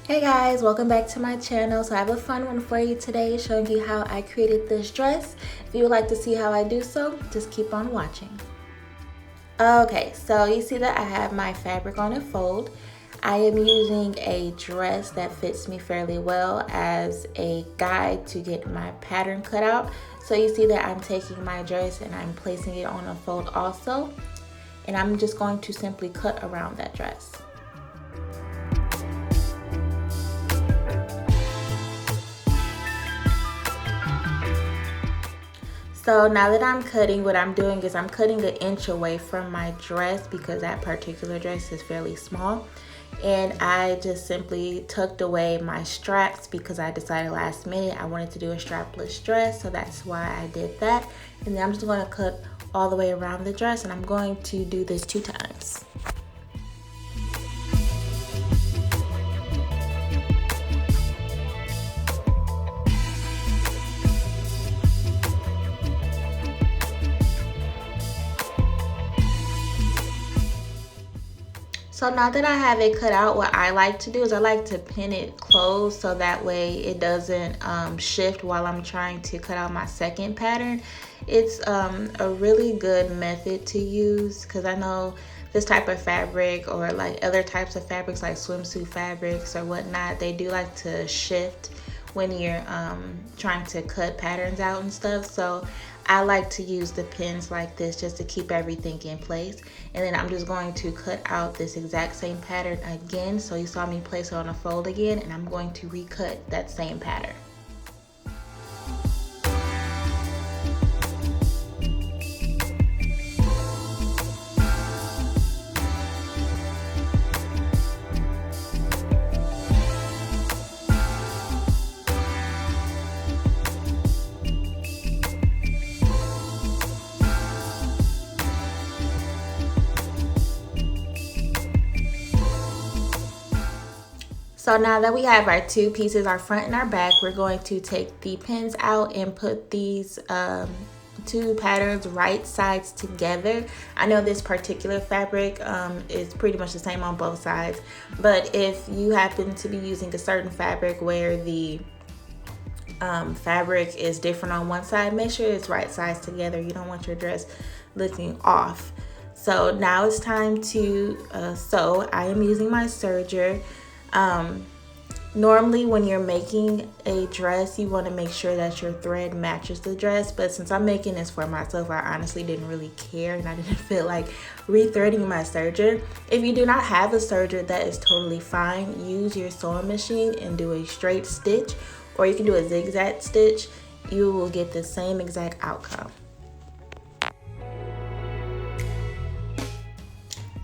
Hey guys, welcome back to my channel. So I have a fun one for you today, showing you how I created this dress. If you would like to see how I do so, just keep on watching. Okay, so you see that I have my fabric on a fold. I am using a dress that fits me fairly well as a guide to get my pattern cut out. So you see that I'm taking my dress and I'm placing it on a fold also. And I'm just going to simply cut around that dress. So now that I'm cutting, what I'm doing is I'm cutting an inch away from my dress because that particular dress is fairly small. And I just simply tucked away my straps because I decided last minute I wanted to do a strapless dress. So that's why I did that. And then I'm just going to cut all the way around the dress, and I'm going to do this 2 times. So now that I have it cut out, what I like to do is I like to pin it closed so that way it doesn't shift while I'm trying to cut out my second pattern. It's a really good method to use because I know this type of fabric or like other types of fabrics like swimsuit fabrics or whatnot, they do like to shift when you're trying to cut patterns out and stuff. So I like to use the pins like this just to keep everything in place. And then I'm just going to cut out this exact same pattern again. So you saw me place it on a fold again, and I'm going to recut that same pattern. So now that we have our 2 pieces, our front and our back, we're going to take the pins out and put these 2 patterns right sides together. I know this particular fabric is pretty much the same on both sides, but if you happen to be using a certain fabric where the fabric is different on one side, make sure it's right sides together. You don't want your dress looking off. So now it's time to sew. I am using my serger. Normally when you're making a dress, you want to make sure that your thread matches the dress, but since I'm making this for myself, I honestly didn't really care and I didn't feel like rethreading my serger. If you do not have a serger, that is totally fine. Use your sewing machine and do a straight stitch, or you can do a zigzag stitch. You will get the same exact outcome.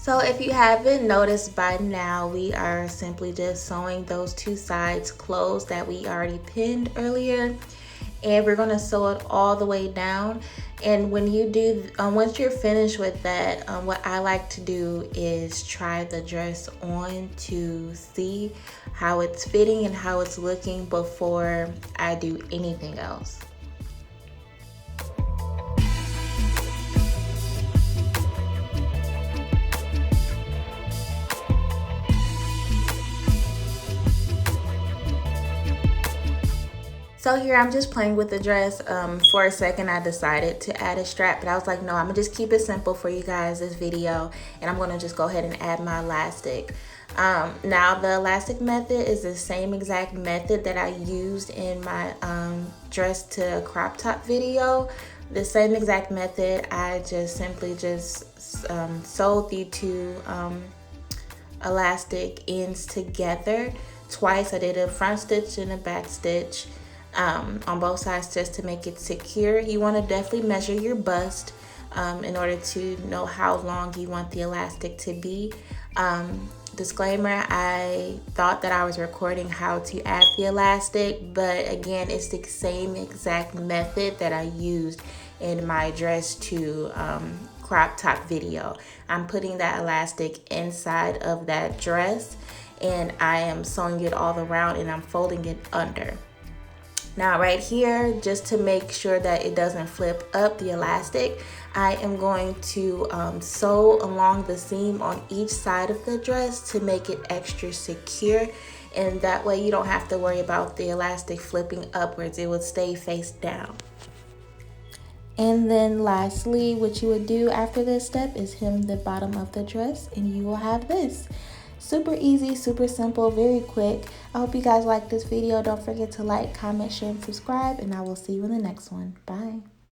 So if you haven't noticed by now, we are simply just sewing those 2 sides closed that we already pinned earlier. And we're going to sew it all the way down. And when you do, once you're finished with that, what I like to do is try the dress on to see how it's fitting and how it's looking before I do anything else. So here I'm just playing with the dress. For a second I decided to add a strap, but I was like, no, I'm gonna just keep it simple for you guys this video, and I'm gonna just go ahead and add my elastic. Now the elastic method is the same exact method that I used in my dress to crop top video. The same exact method. I just simply sewed the 2 elastic ends together twice. I did a front stitch and a back stitch on both sides just to make it secure. You want to definitely measure your bust in order to know how long you want the elastic to be. Disclaimer, I thought that I was recording how to add the elastic, but again, it's the same exact method that I used in my dress to crop top video. I'm putting that elastic inside of that dress and I am sewing it all around and I'm folding it under. Now right here, just to make sure that it doesn't flip up the elastic, I am going to sew along the seam on each side of the dress to make it extra secure, and that way you don't have to worry about the elastic flipping upwards. It would stay face down. And then lastly, what you would do after this step is hem the bottom of the dress, and you will have this. Super easy, super simple, very quick. I hope you guys like this video. Don't forget to like, comment, share, and subscribe, and I will see you in the next one. Bye.